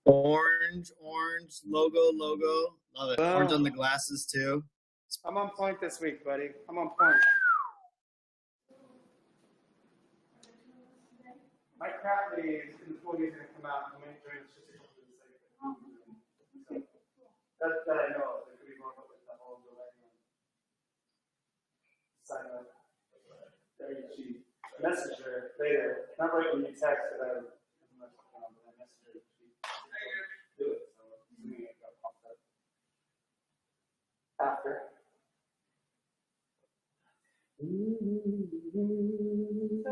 Orange logo. Love it. Orange on the glasses too. I'm on point this week, buddy. I'm on point. My crap leaves in the 40s going to come out and make drinks just a couple of seconds. That I know of. There could be more with the whole delay. Sign up. Very cheap. Message her later. Not right when you text, but I message her. Do it. So assuming it got popped up. After. So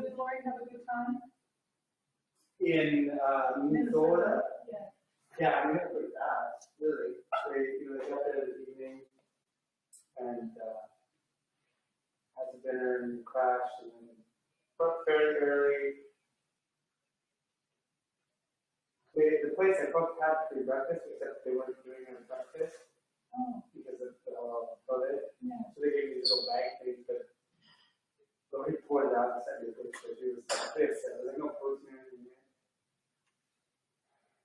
did Lori have a good time? In Minnesota? Yeah. Yeah, I mean, it was fast, really. They got there this evening and had some dinner and crashed and then booked fairly early. The place I booked had free breakfast, except they weren't doing it breakfast because of COVID. Yeah. So they gave me this little bag thing, but Lori poured it out and sent me the picture. She was pissed. There was like no protein or anything.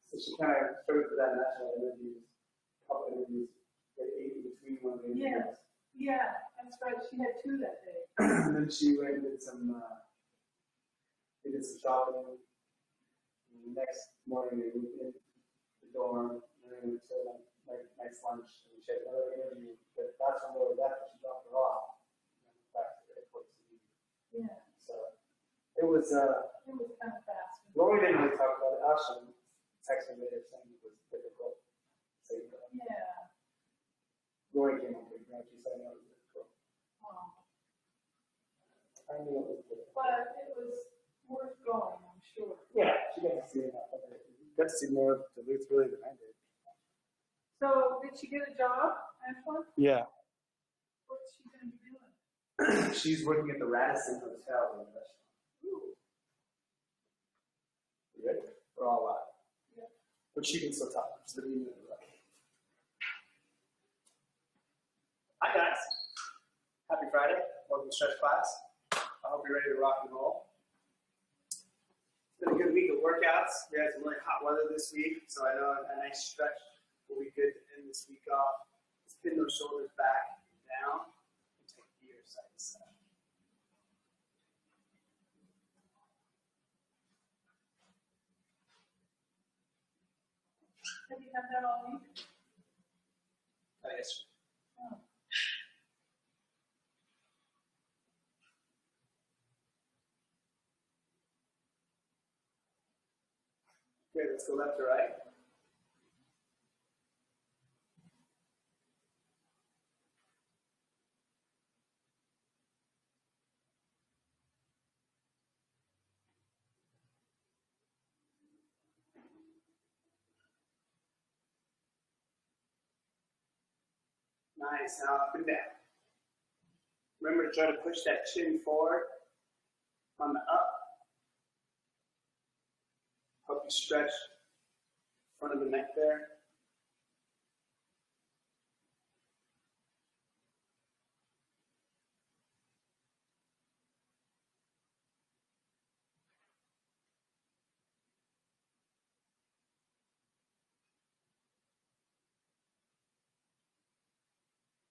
So she kind of started with that national interviews, a couple interviews, like 8 in between one of the interviews. Yeah, that's right. She had 2 that day. And then she went and did some shopping. And the next morning they moved in the dorm, and then we went to like nice lunch, and she had another interview. But that's when Lori left, and she dropped her off. And went back to the airport to leave. Yeah. So it was kind of fast. Lori didn't really talk about it. Ashton texted me later saying it was difficult. Yeah. Lori came up with me. She said it was difficult. I knew it was difficult. But it was worth going, I'm sure. Yeah, she got to see enough of it. Got to see more of Duluth really than I did. So did she get a job, Ashland? Yeah. What's she going to be doing? She's working at the Radisson Hotel in the restaurant. Ooh. You good? We're all live. Yeah. But she can still talk. Just the meeting in the right. Hi guys. Happy Friday. Welcome to stretch class. I hope you're ready to rock and roll. It's been a good week of workouts. We had some really hot weather this week, so I know a nice stretch will be good to end this week off. Just pin those shoulders back and down and take gear side to side. Have you had that all week? Yes. Oh. Okay, let's go left to right. Nice, now up and down. Remember to try to push that chin forward on the up. Help you stretch front of the neck there.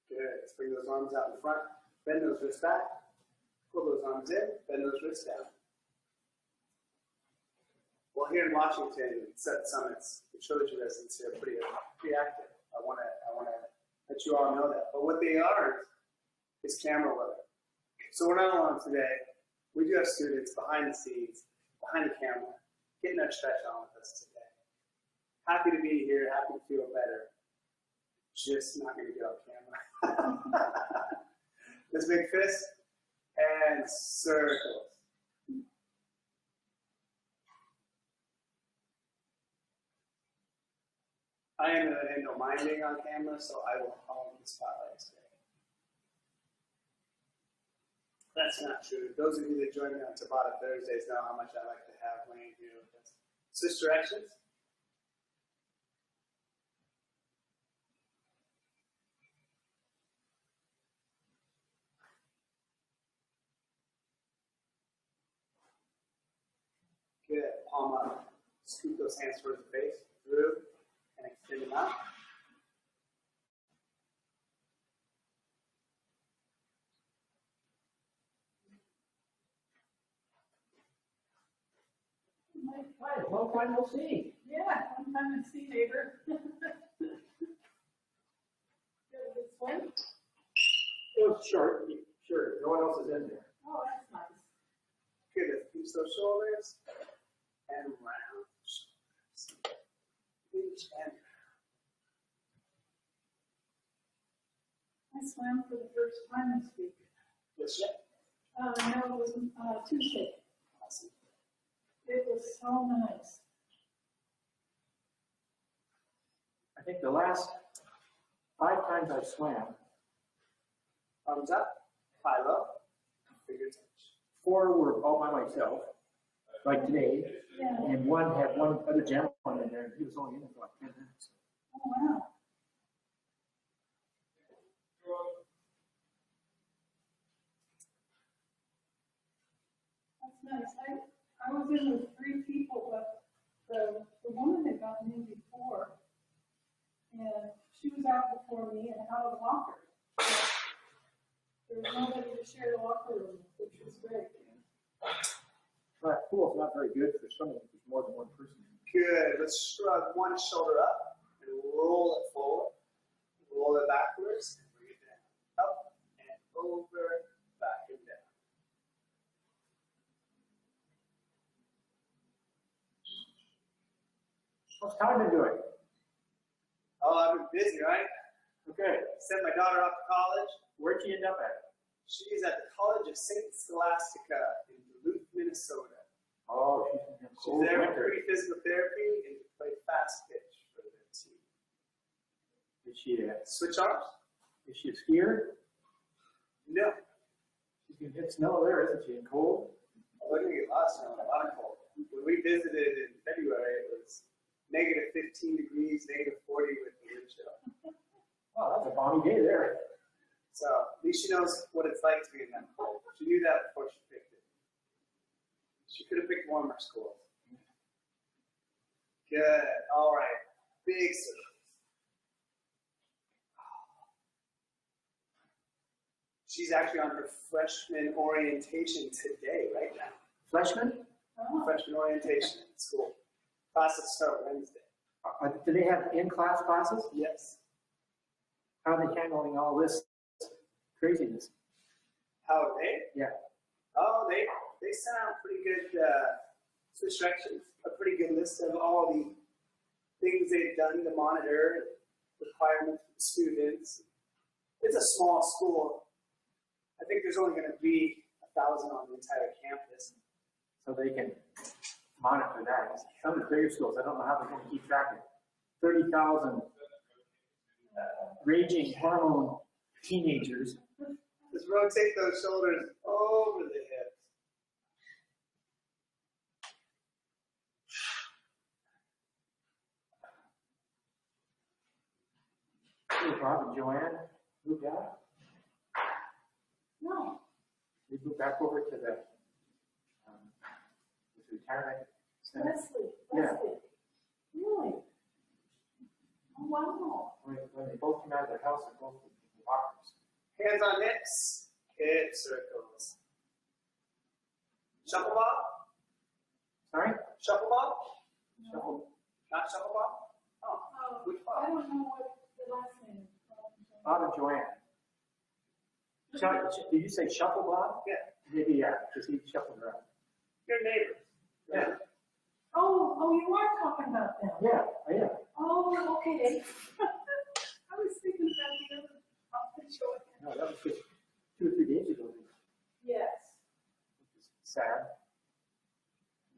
Good. Let's bring those arms out in front. Bend those wrists back. Pull those arms in. Bend those wrists down. Well, here in Washington, Sept summits, the trilogy residents here are pretty active. I want to let you all know that. But what they are is camera weather. So we're not alone today. We do have students behind the scenes, behind the camera, getting that stretch on with us today. Happy to be here. Happy to feel better. Just not going to get on camera. Let's make fists and circles. I am going to handle mine being on camera, so I will hone the spotlight today. That's not true. Those of you that join me on Tabata Thursdays know how much I like to have Wayne here with us. Switch directions. Good. Palm up. Scoop those hands towards the face, through, and extend them out. Hi, long time no see. Yeah, one time to see neighbor. Good, good swim? It was short, no one else is in there. Oh, that's nice. Good, let's pinch those shoulders, and round. Pinch and I swam for the first time this week. yes, yeah. No, it was Tuesday. Awesome. It was so nice. I think the last 5 times I swam, Thumbs up, high low, finger touch. 4 were all by myself, like today, Yeah. and one had one other gentleman in there, and he was only in it for like 10 minutes. Oh, wow. That's nice. I was in with 3 people, but the woman had gotten in before, and she was out before me and out of the locker. There was nobody to share the locker room, which was great. That pool's not very good for swimming if there's more than one person. Good, let's shrug one shoulder up and roll it forward. Roll it backwards and bring it down. Up and over, back and down. What's Todd been doing? Oh, I've been busy, right? Okay, Sent my daughter off to college. where'd you end up at? She's at the College of St. Scholastica in Duluth, Minnesota. Oh, she's in She's cold there for winter. pre-physical therapy and to play fast pitch for the team. Switch arms? Is she a skier? No. She's gonna hit snow there, isn't she, and cold? We're going to get lost in a lot of cold. When we visited in February, it was negative 15 degrees, negative 40 with the wind chill. Wow, that's a balmy day there. So at least she knows what it's like to be in that cold. She knew that before she picked it. She could have picked warmer schools. Good. All right. Big circles. She's actually on her freshman orientation today, right now. Freshman? Oh, Freshman orientation at school. Classes start Wednesday. Do they have in-class classes? Yes. How are they handling all this craziness? How are they? Yeah. Oh, they sent out pretty good instructions, a pretty good list of all the things they've done to monitor requirements for the students. It's a small school. I think there's only going to be 1,000 on the entire campus. So they can monitor that. Some of the bigger schools, I don't know how they're going to keep track of 30,000 raging hormone teenagers. Just rotate those shoulders over the hips. Hey, Bob and Joanne moved out. no. They moved back over to the retirement center. Leslie. Yeah. Really? Oh, wow. When they both came out of their house, they're both walkers. Hands on hips, hip circles. Shuffle ball? Sorry? Shuffle ball? Shuffle. Not shuffle ball? Oh, Oh, which I ball? don't know what the last name is. Bob and Joanne. Did you say shuffle, Bob? Yeah, Maybe, yeah, because he shuffled around. your neighbors. Yeah. Oh, you are talking about them. Yeah, I am. Oh, okay. I was thinking about the other picture. No, that was just 2 or 3 days ago. Yes. Which is sad.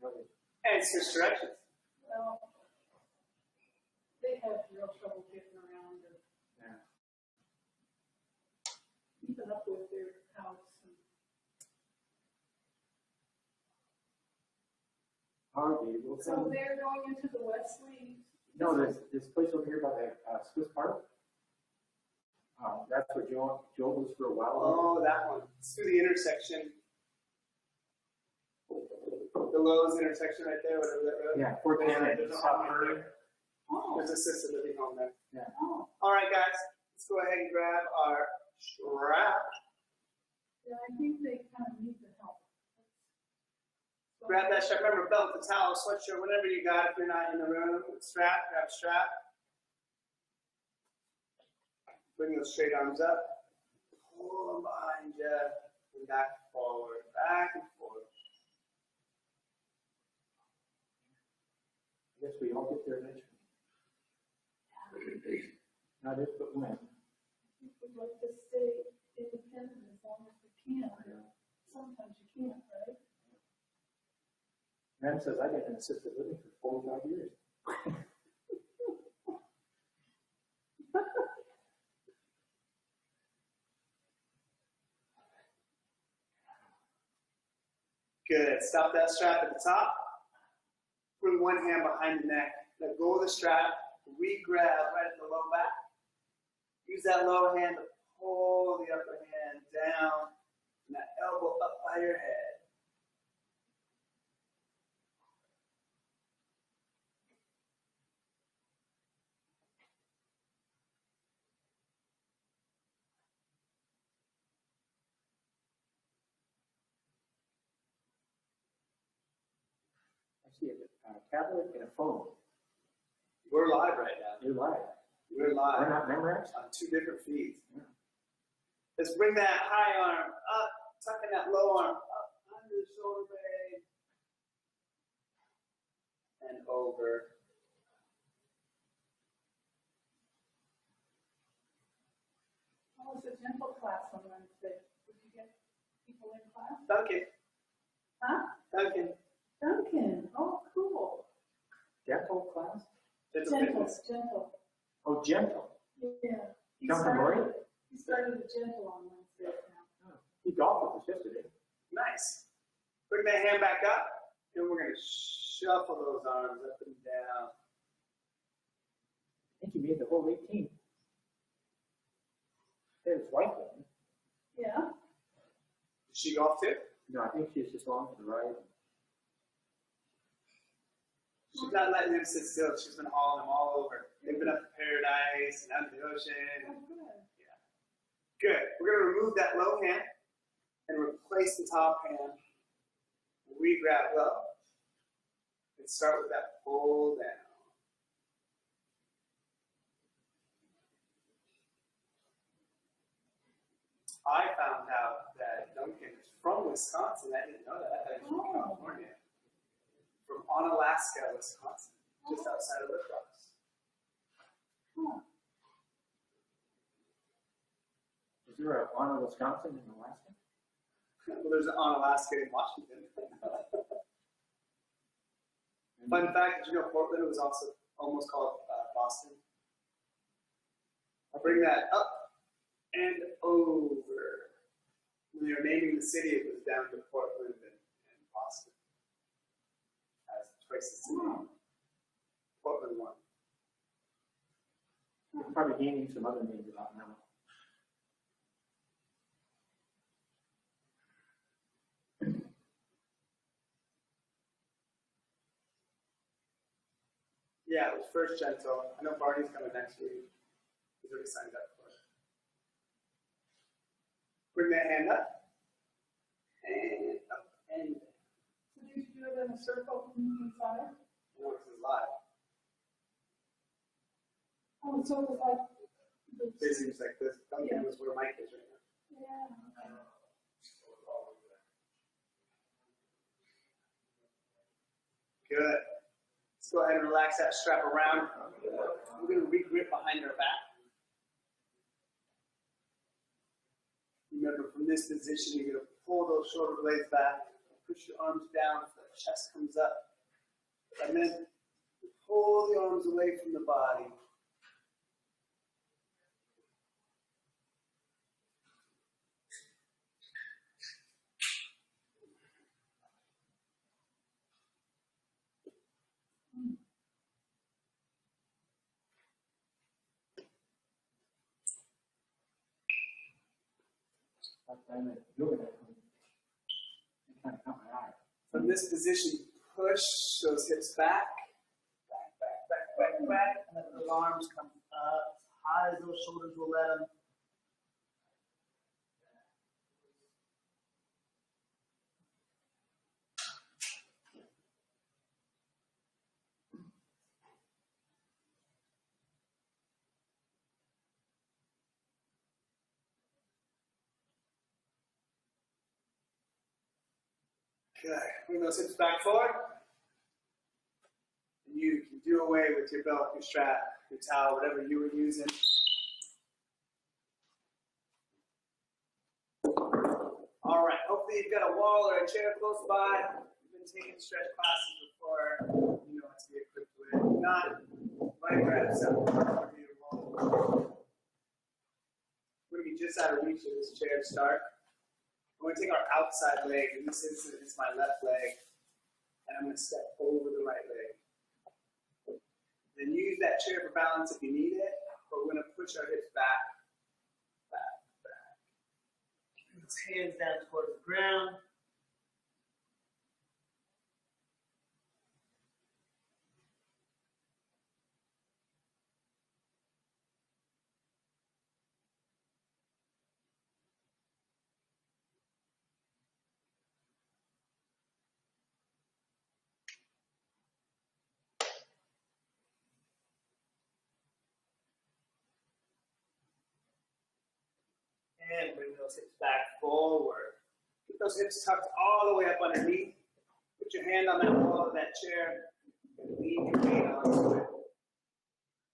Really. And switch directions. Well, they have real trouble getting around and Yeah. keeping up with their house. Harvey, we'll So come. they're going into the Wesley. No, this place over here by the Swiss Park. That's where Joe was for a while. Oh, that one. It's through the intersection. the Lowe's intersection right there, whatever that road. Yeah, 410, There's a South home Prairie. there. Oh, There's assisted living home there. oh, All right, guys, let's go ahead and grab our strap. yeah, I think they kind of need the help. Grab that strap. Remember, belt, the towel, sweatshirt, whatever you got. If you're not in the room, strap. Grab strap. Bring those straight arms up. Pull them behind you. And back and forward. Back and forward. I guess we all get there eventually. Not if, but when. We'd like to stay independent as long as we can. Sometimes you can't, right? Ma'am says I got an assisted living for 45 years. Good. Stop that strap at the top. Bring one hand behind the neck. Let go of the strap. Re-grab right at the low back. Use that low hand to pull the upper hand down. And that elbow up by your head. I see a tablet and a phone. We're live right now. You're live. We're We're live not memorized. on 2 different feeds. Yeah. Let's bring that high arm up, tucking that low arm up under the shoulder blade. And over. How was the gentle class on Wednesday? Did you get people in class? Duncan. Huh? Duncan. Duncan, oh, cool. Dental class? Gentle, gentle. Oh, gentle. Yeah. Duncan He started the gentle on Wednesday now. Oh, he golfed with us yesterday. Nice. Bring that hand back up, and we're going to shuffle those arms up and down. I think he made the whole 18. His wife did. Yeah. Did she golf too? No, I think she's just along for the ride. She's not letting him sit still. She's been hauling him all over. They've been up to paradise and out to the ocean. Oh, good. Good. We're going to remove that low hand and replace the top hand. Re-grab low. And start with that pull down. I found out that Duncan is from Wisconsin. I didn't know that. I thought he was from California. From Onalaska, Wisconsin, just outside of Little Rocks. Huh. Is there a one in Wisconsin and Alaska? Well, there's an Onalaska in Washington. Fun fact, did you know Portland was also almost called Boston? I'll bring that up and over. When they were naming the city, it was down to Portland and Boston. As choices to name. Portland won. We're probably gaining some other names about now. Yeah, it was first gentle. I know Barney's coming next week. He's already signed up for it. Bring that hand up. And up and down. So did you do it in a circle from the inside? No, this is live. Oh, so it was like. It seems like this. Duncan Yeah. was where Mike is right now. Yeah. Good. Let's go ahead and relax that strap around. We're going to re-grip behind our back. Remember, from this position, you're going to pull those shoulder blades back, push your arms down so the chest comes up, and then pull the arms away from the body. I'm yoga that I kind of caught my eye. From this position, push those hips back, and let those arms come up, as high as those shoulders will let them. Good. Bring those hips back forward. And you can do away with your belt, your strap, your towel, whatever you were using. All right. Hopefully you've got a wall or a chair close by. You've been taking stretch classes before. You know what to be equipped with. If not, might grab some. We're going to be just out of reach of this chair to start. We're going to take our outside leg, in this instance it's my left leg, and I'm going to step over the right leg. Then use that chair for balance if you need it, but we're going to push our hips back, back, back. Keep hands down towards the ground. And bring those hips back forward. Keep those hips tucked all the way up underneath. Put your hand on that wall of that chair and lean your weight onto it.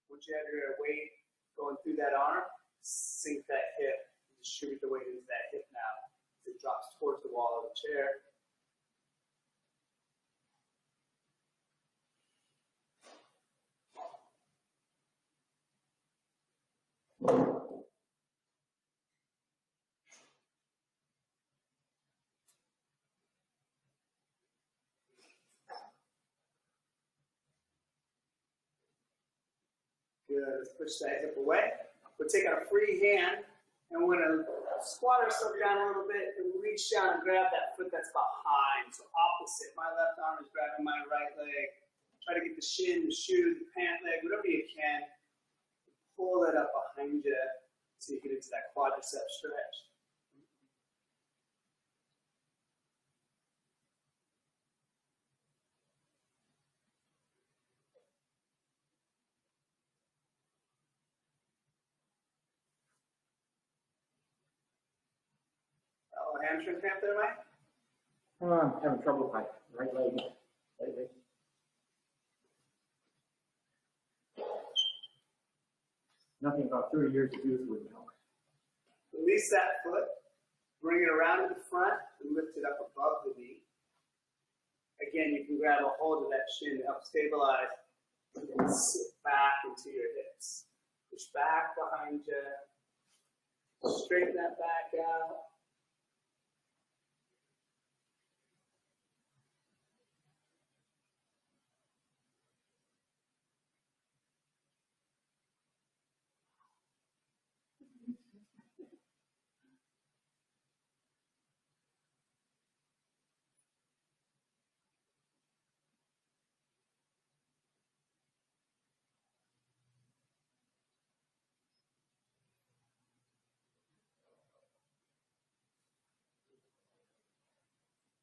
Once you have your weight going through that arm, sink that hip and distribute the weight into that hip now. As it drops towards the wall of the chair. Good. Let's push that hip away. We'll take our free hand and we're going to squat ourselves down a little bit and reach down and grab that foot that's behind. So opposite. My left arm is grabbing my right leg. Try to get the shin, the shoe, the pant leg, whatever you can. Pull it up behind you so you get into that quadricep stretch. Oh, hamstring cramp there, Mike? I'm having trouble with my right leg lately. Nothing about 30 years of use would help. Release that foot, bring it around to the front, and lift it up above the knee. Again, you can grab a hold of that shin to help stabilize, and then sit back into your hips. Push back behind you, straighten that back out.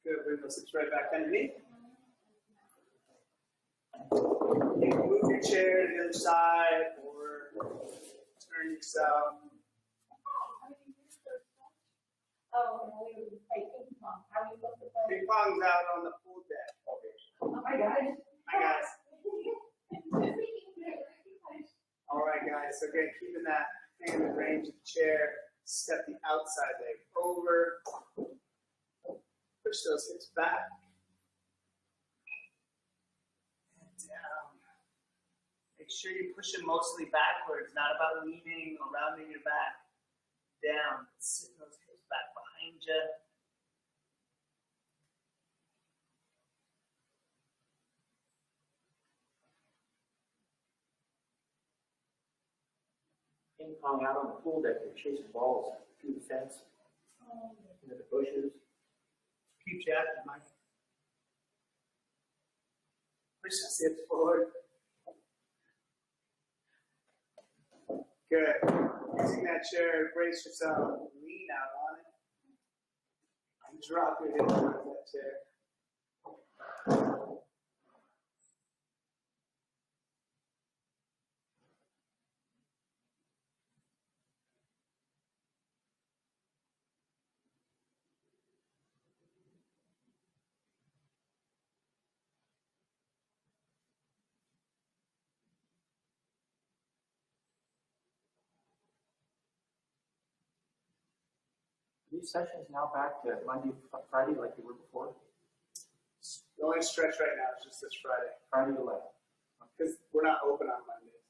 Good, bring those hips right back underneath. You can move your chair to the other side or turn yourself. Oh, no, we would play ping pong. How do you look at that? Ping pong's out on the pool deck. Oh my gosh. Hi, guys. All right, guys. So again, keeping that hand in range of the chair. Step the outside leg over. Push those hips back. And down. Make sure you push it mostly backwards, not about leaning or rounding your back. Down. Sit those hips back behind you. Ping pong out on the pool deck, they're chasing balls through the fence, into the bushes. Keep chatting, Mike. Push the hips forward. Good. Using that chair, brace yourself. Lean out on it. And drop your hips onto that chair. These sessions now back to Monday, Friday, like they were before? The only stretch right now is just this Friday. Friday to 11. Because we're not open on Mondays.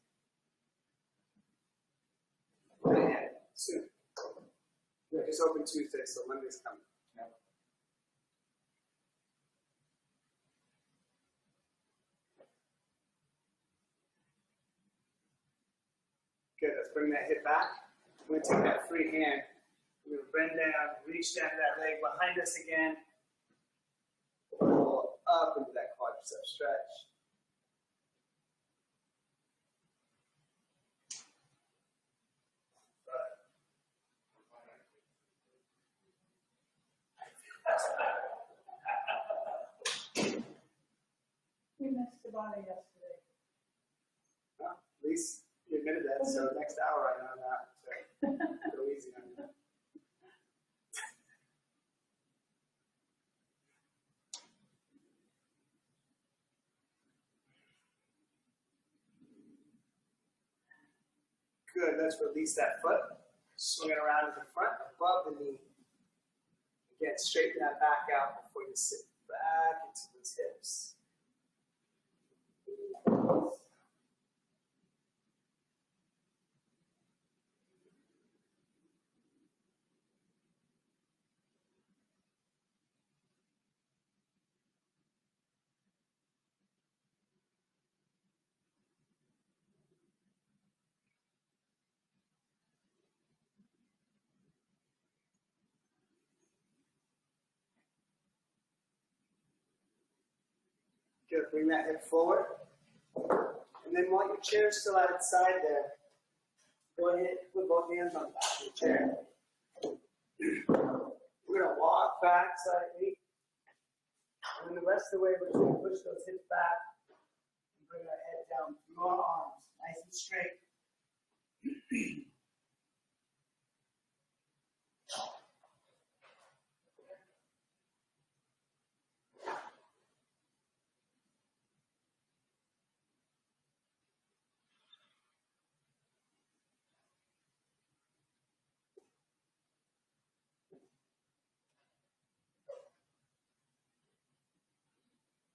Yeah, soon. We're just open Tuesday, so Monday's coming. Yeah. Good, let's bring that hip back. I'm going to take that free hand. I'm going to bend down, reach down to that leg behind us again. Pull up into that quadricep stretch. We missed the body yesterday. Well, at least you admitted that, so next hour I know that. So go easy on you. Good, let's release that foot. Swing it around to the front, above the knee. Again, straighten that back out before you sit back into those hips. Good, bring that hip forward. And then while your chair is still outside there, go ahead and put both hands on the back of the chair. We're going to walk back slightly. And then the rest of the way, we're just going to push those hips back and bring our head down through our arms, nice and straight.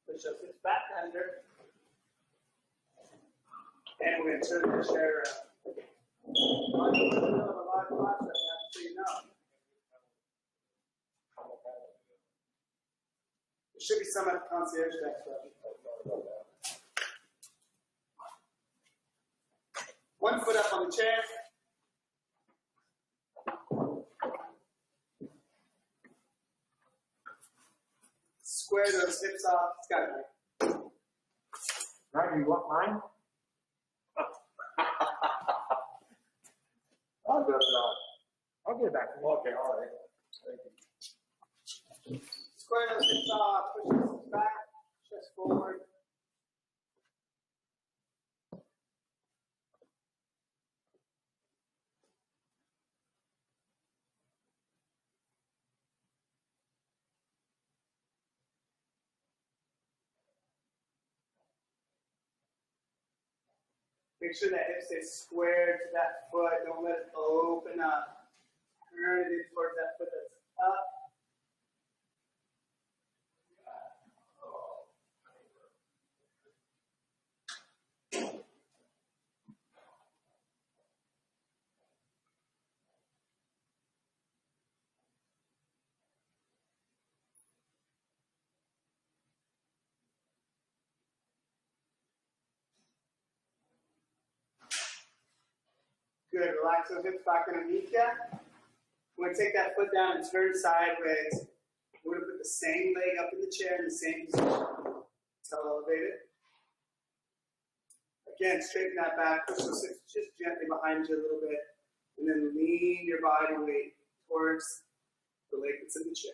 Push those hips back under. And we're going to turn the chair around. I'm in the middle of a live class right now, so you know. There should be some at the concierge desk. One foot up on the chair. Square those hips off. It's got to be. Roger, you want mine? I'll go to that. I'll get it back. Okay, all right. Thank you. Square those hips off. Push those hips back. Chest forward. Make sure that hip stays square to that foot. Don't let it open up. Turn it in towards that foot that's up. Good, relax those hips back underneath you. We're going to take that foot down and turn sideways. We're going to put the same leg up in the chair in the same position. It's elevated. Again, straighten that back, push those hips just gently behind you a little bit, and then lean your body weight towards the leg that's in the chair.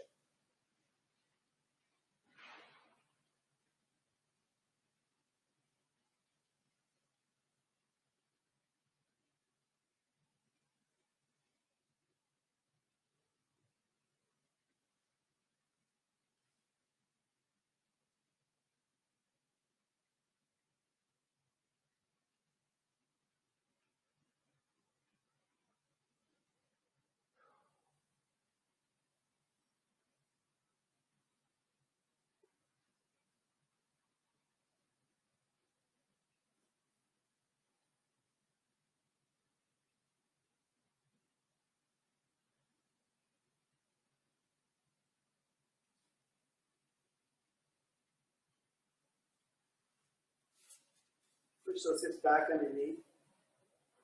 Push those hips back underneath.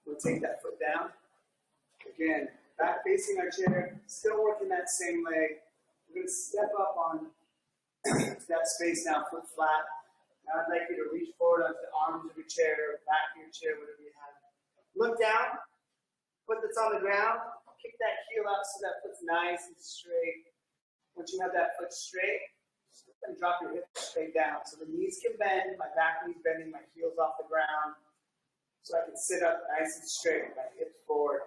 We'll take that foot down. Again, back facing our chair, still working that same leg. We're going to step up on that space now, foot flat. Now I'd like you to reach forward onto the arms of your chair, back of your chair, whatever you have. Look down, foot that's on the ground, kick that heel out so that foot's nice and straight. Once you have that foot straight, and drop your hips straight down. So the knees can bend, my back knee's bending, my heel's off the ground. So I can sit up nice and straight, my hips forward.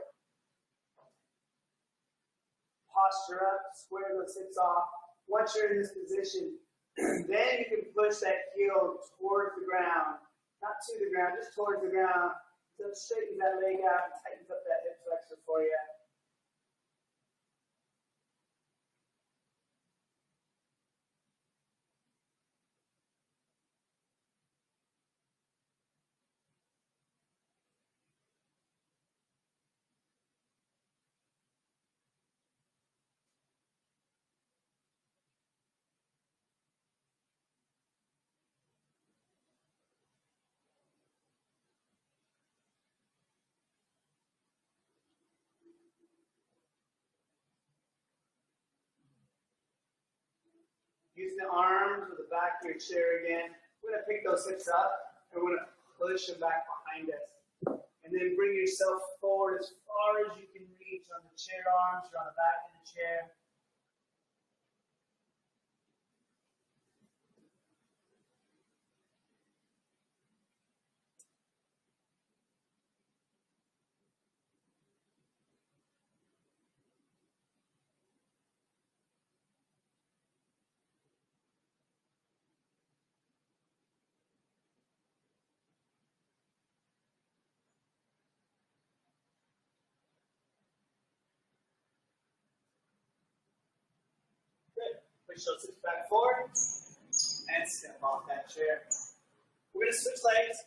Posture up, square those hips off. Once you're in this position, then you can push that heel towards the ground. Not to the ground, just towards the ground. So it straightens that leg out and tightens up that hip flexor for you. Use the arms or the back of your chair again. We're going to pick those hips up and we're going to push them back behind us. And then bring yourself forward as far as you can reach on the chair arms or on the back of the chair. Good. Push those hips back forward and step off that chair. We're going to switch legs.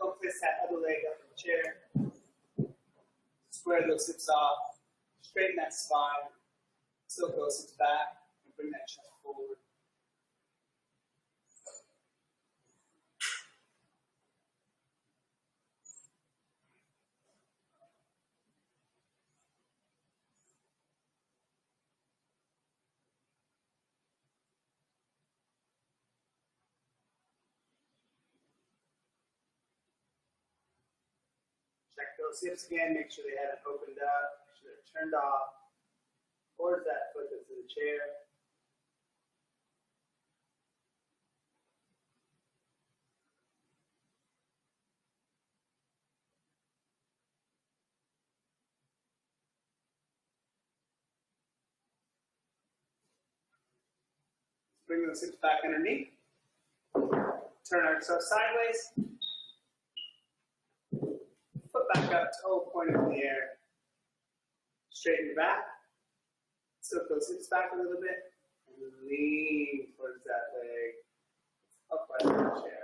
Go twist that other leg up in the chair. Square those hips off. Straighten that spine. Tilt those hips back and bring that chest forward. Check those hips again, make sure they haven't opened up, make sure they're turned off. Towards that foot that's in the chair. Bring those hips back underneath. Turn ourselves sideways. Foot back up, toe pointed in the air. Straighten your back. Tilt those hips back a little bit. And lean towards that leg. Upright in the chair.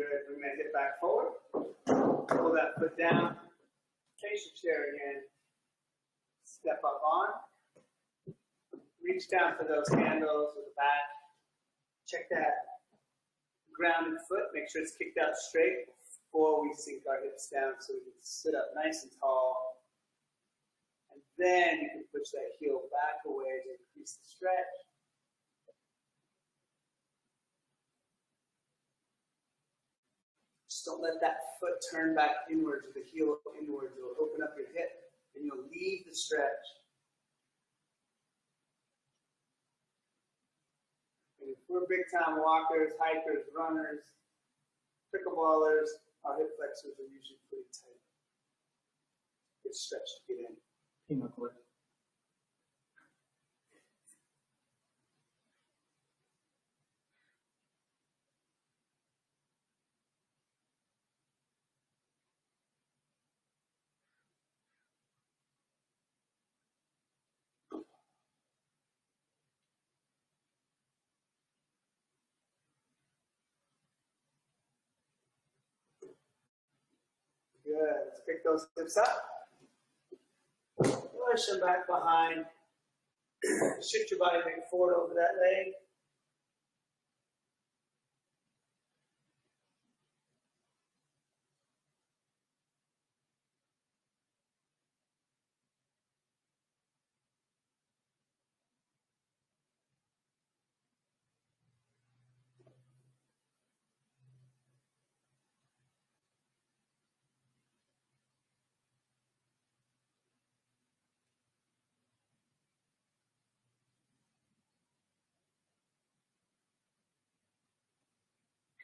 Good. We're gonna hit back forward. Pull that foot down. Face your chair again. Step up on. Reach down for those handles with the back. Check that grounded foot. Make sure it's kicked out straight before we sink our hips down so we can sit up nice and tall. And then you can push that heel back away to increase the stretch. Just don't let that foot turn back inwards or the heel inwards. It'll open up your hip and you'll leave the stretch. And if we're big time walkers, hikers, runners, pickleballers, our hip flexors are usually pretty tight. Good stretch to get in. Peanut butter. Good. Let's pick those hips up. Push them back behind. Shift your body weight forward over that leg.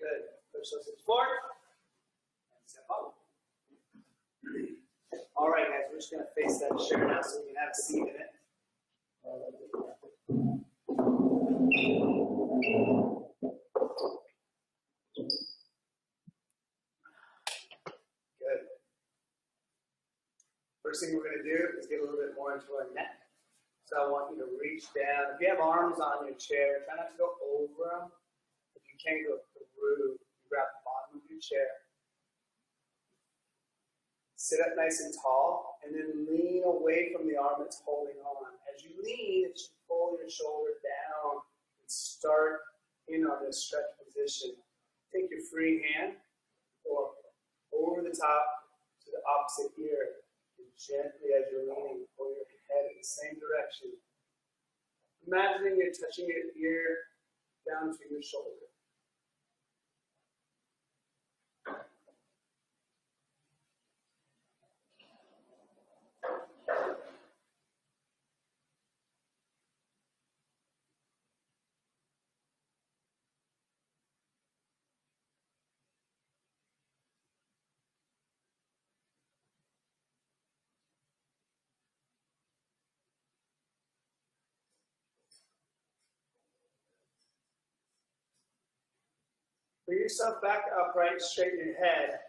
Good. Push those hips forward. And step up. All right, guys, we're just going to face that chair now so we can have a seat in it. Good. First thing we're going to do is get a little bit more into our neck. So I want you to reach down. If you have arms on your chair, try not to go over them. If you can go through, grab the bottom of your chair. Sit up nice and tall, and then lean away from the arm that's holding on. As you lean, you should pull your shoulder down and start in on this stretch position. Take your free hand, or over the top to the opposite ear. And gently, as you're leaning, pull your head in the same direction. Imagining you're touching your ear down to your shoulder. Bring yourself back upright, straighten your head.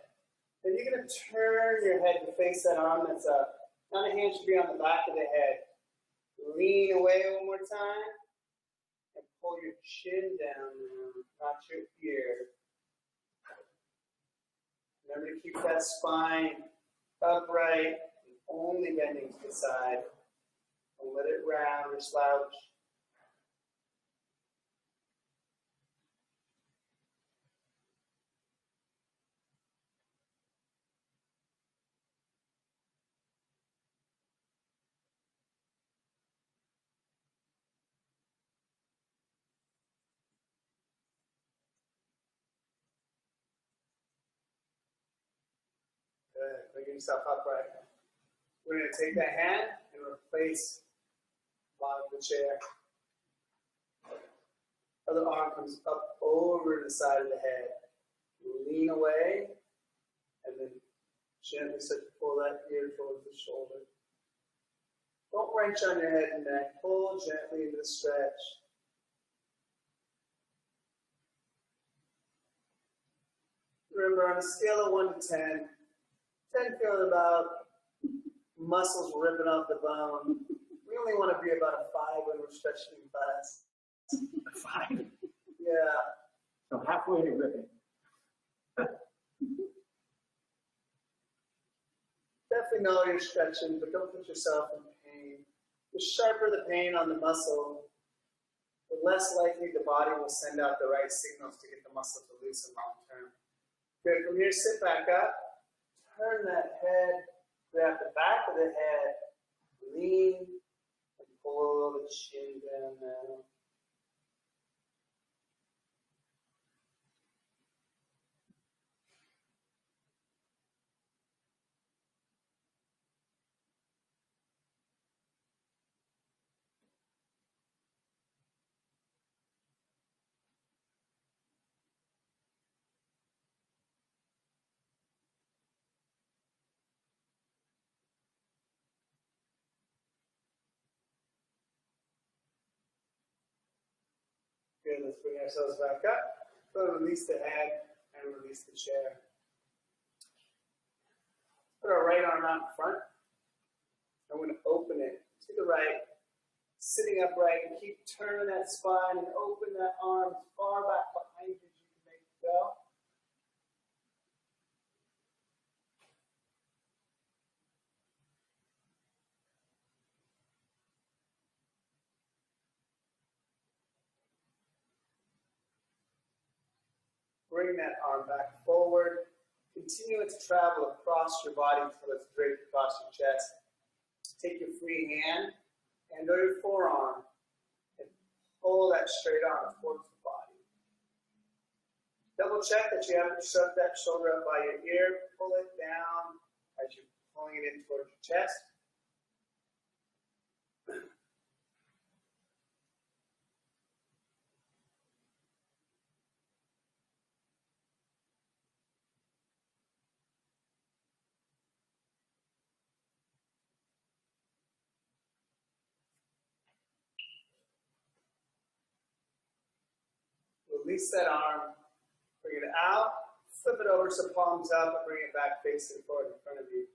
Then you're going to turn your head to face that arm that's up. Now the hand should be on the back of the head. Lean away one more time. And pull your chin down now, not your ear. Remember to keep that spine upright and only bending to the side. Don't let it round or slouch. Good. Bring yourself upright. We're going to take that hand and replace the bottom of the chair. Other arm comes up over the side of the head. Lean away, and then gently start to pull that ear towards the shoulder. Don't wrench on your head and neck. Pull gently into the stretch. Remember, on a scale of 1 to 10, 10 feeling about muscles ripping off the bone. We only want to be about a 5 when we're stretching fast. A 5? Yeah. So halfway to ripping. Definitely know you're stretching, but don't put yourself in pain. The sharper the pain on the muscle, the less likely the body will send out the right signals to get the muscle to loosen long term. Good. From here, sit back up. Turn that head. Grab the back of the head. Lean and pull the chin down now. Good. Let's bring ourselves back up. Go release the head and release the chair. Put our right arm out in front. I'm going to open it to the right, sitting upright, and keep turning that spine and open that arm as far back behind you as you can make it go. Bring that arm back forward. Continue it to travel across your body until it's draped across your chest. Take your free hand and or your forearm and pull that straight arm towards the body. Double check that you haven't shoved that shoulder up by your ear. Pull it down as you're pulling it in towards your chest. Release that arm, bring it out, flip it over so palms up, and bring it back facing forward in front of you.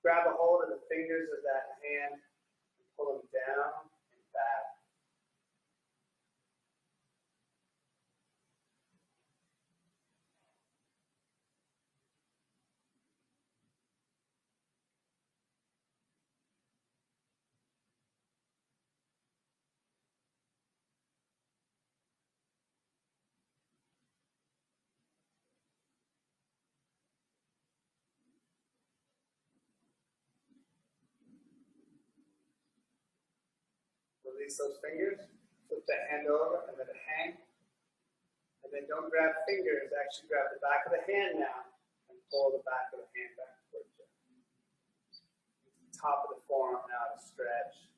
Grab a hold of the fingers of that hand and pull them down and back. Release those fingers, flip that hand over and let it hang. And then don't grab fingers, actually grab the back of the hand now and pull the back of the hand back towards you. Top of the forearm now to stretch.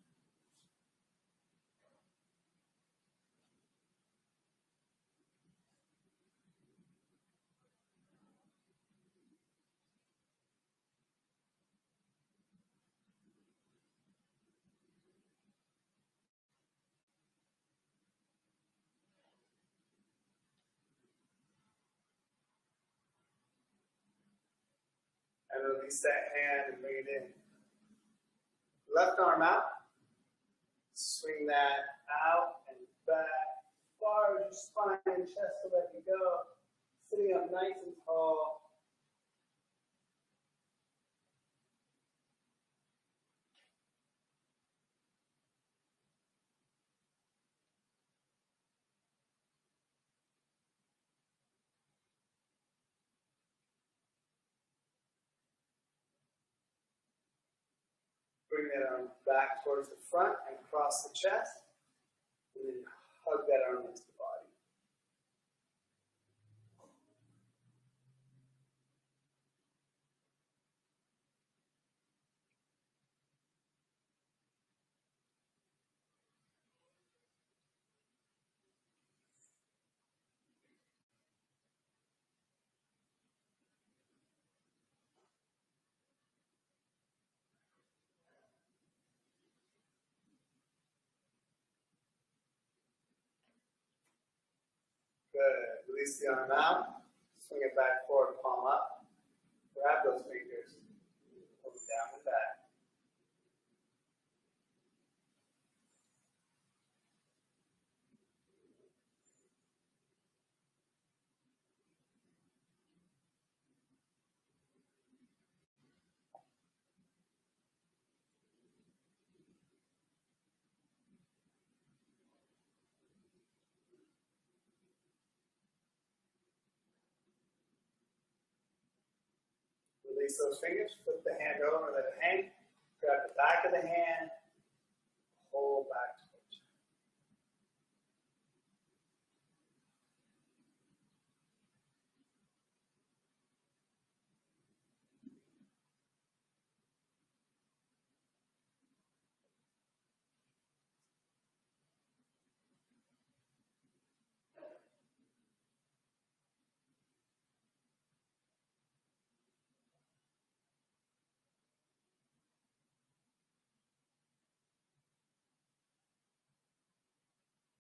And release that hand and bring it in. Left arm out. Swing that out and back. Far as your spine and chest will let you go. Sitting up nice and tall. Bring that arm back towards the front and across the chest. And then hug that arm into the body. Good. Release the arm out. Swing it back forward, palm up. Grab those fingers. Pull them down and back. Release those fingers, flip the hand over, let it hang. Grab the back of the hand, pull back towards you.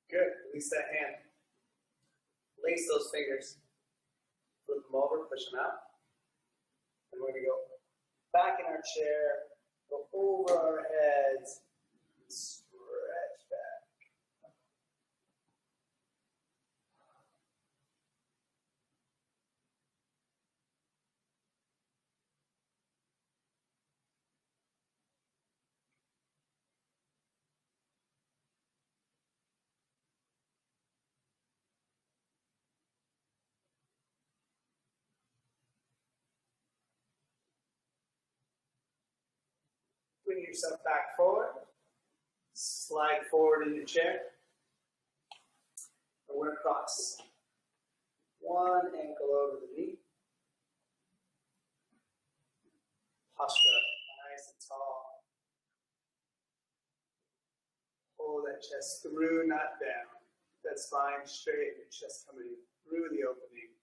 Good. Release that hand. Lace those fingers. Flip them over, push them out. And we're going to go back in our chair, go over our heads, and stretch back. Bring yourself back forward. Slide forward in your chair. And we're across. One ankle over the knee. Posture up nice and tall. Pull that chest through, not down. That spine straight, your chest coming through the opening.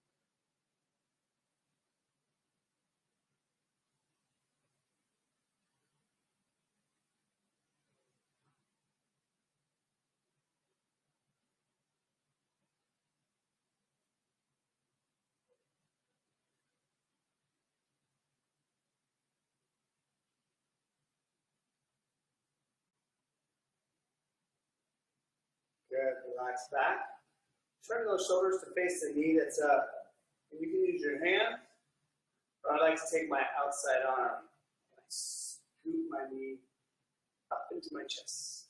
Good, relax back. Turn those shoulders to face the knee that's up. And you can use your hand, or I like to take my outside arm and I scoop my knee up into my chest.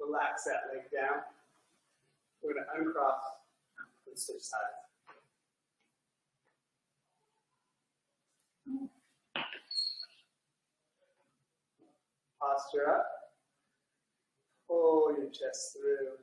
Relax that leg down. We're going to uncross and switch sides. Posture up. Pull your chest through.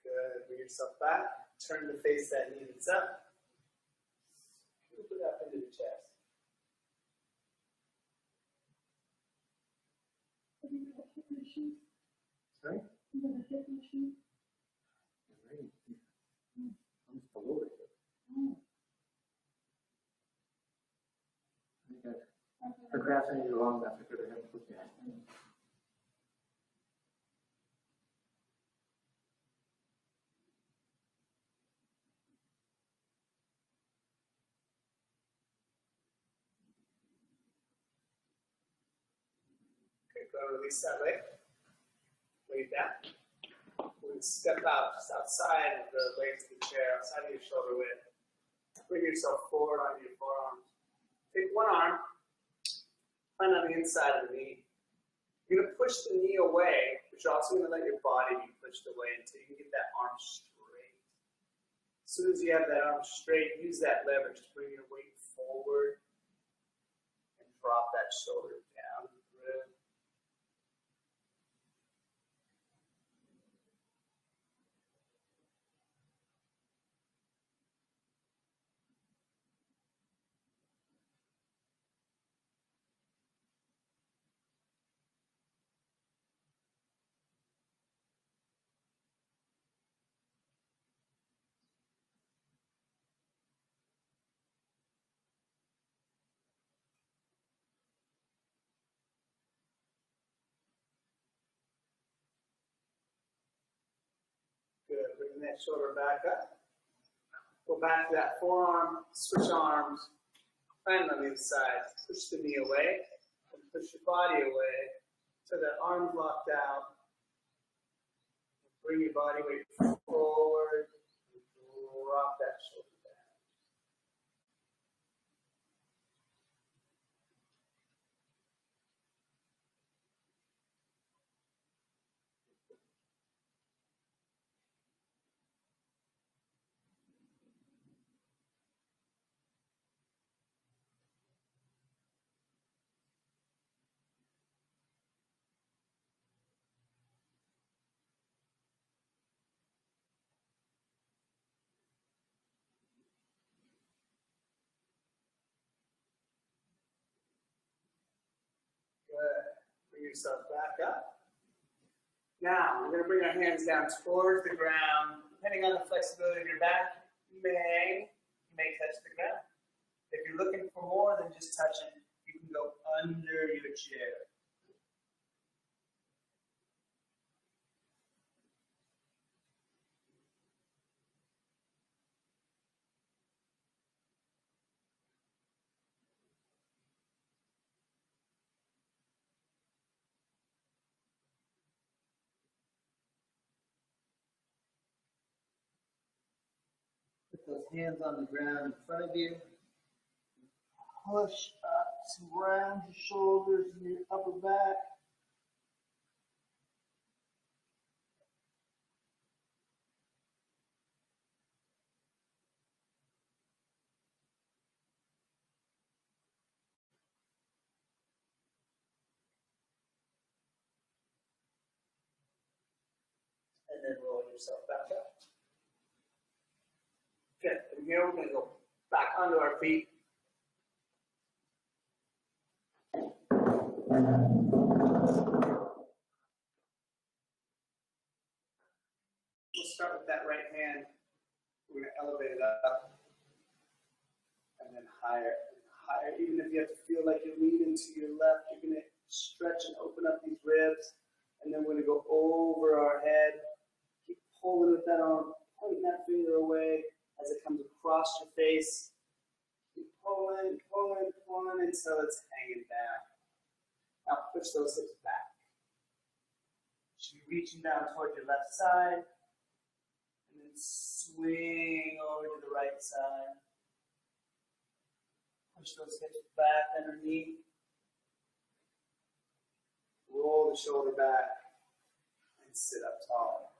Good. Bring yourself back. Turn to face that knee that's up. Scoop it up into the chest. Have you got a hip machine? Sorry? You got a hip machine? I'm just below it. Oh. I think I procrastinated long enough. I could have had to put that. Okay, go and release that leg. Lay it down. We're going to step out, just outside of the legs of the chair, outside of your shoulder width. Bring yourself forward on your forearms. Take one arm, plant on the inside of the knee. You're going to push the knee away, but you're also going to let your body be pushed away until you can get that arm straight. As soon as you have that arm straight, use that leverage to bring your weight forward and drop that shoulder down through. Good, bring that shoulder back up. Go back to that forearm, switch arms, land on the inside. Push the knee away, and push your body away so that arms locked out. Bring your body weight forward, and drop that shoulder down. Good. Bring yourself back up. Now, we're going to bring our hands down towards the ground. Depending on the flexibility of your back, you may touch the ground. If you're looking for more than just touching, you can go under your chair. Put those hands on the ground in front of you. Push up to round your shoulders and your upper back. And then roll yourself back up. Okay, from here we're going to go back onto our feet. We'll start with that right hand. We're going to elevate it up. And then higher and higher. Even if you have to feel like you're leaning to your left, you're going to stretch and open up these ribs. And then we're going to go over our head. Keep pulling with that arm, pointing that finger away as it comes across your face. Keep pulling, pulling, pulling until it's hanging down. Now push those hips back. You should be reaching down toward your left side. And then swing over to the right side. Push those hips back underneath. Roll the shoulder back and sit up tall.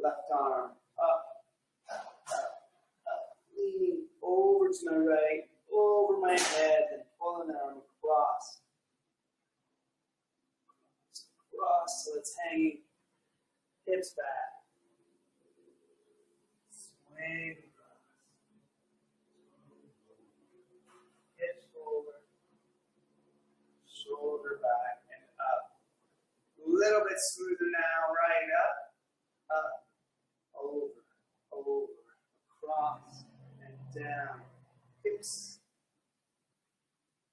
Left arm up, up, up, up. Leaning over to my right, over my head, and pulling the arm across. Across so it's hanging. Hips back. Swing across. Hips over. Shoulder back and up. A little bit smoother now, right up, up, over, over, across, and down. Hips,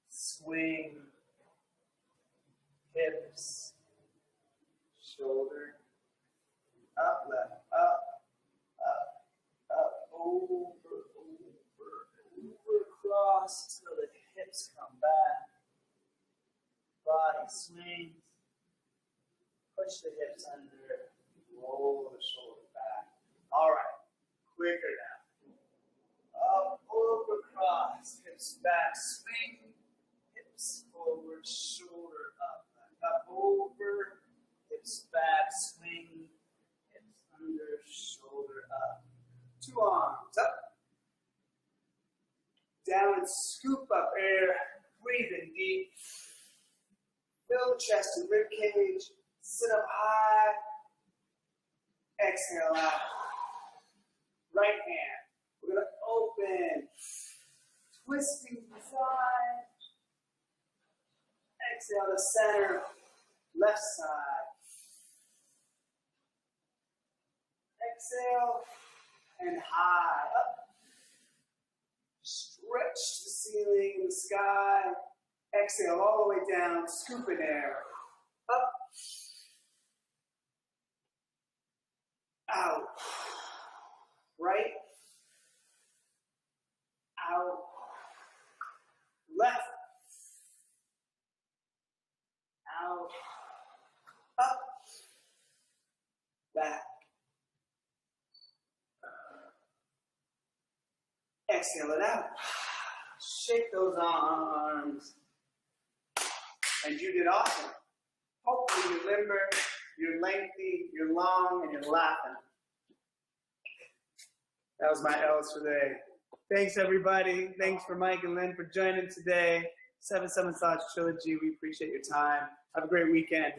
swing, hips, shoulder, up, left, up, up, up, over, across, till the hips come back. Body swings. Push the hips under, roll the shoulder back. All right, quicker now. Up, over, across, hips back, swing, hips forward, shoulder up, up, over, hips back, swing, hips under, shoulder up. Two arms up, Down and scoop up air. Breathing deep. Fill the chest and rib cage. Sit up high. Exhale out. Right hand. We're going to open. Twisting to the side. Exhale to center. Left side. Exhale and high. Up. Stretch the ceiling in the sky. Exhale all the way down. Scoop in air. Up. Out. Right. Out. Left. Out. Up. Back. Exhale it out. Shake those arms. And you did awesome. Hopefully you're limber, you're lengthy, you're long, and you're laughing. That was my L's for today. Thanks, everybody. Thanks for Mike and Lynn for joining today. 7 Thoughts Trilogy. We appreciate your time. Have a great weekend.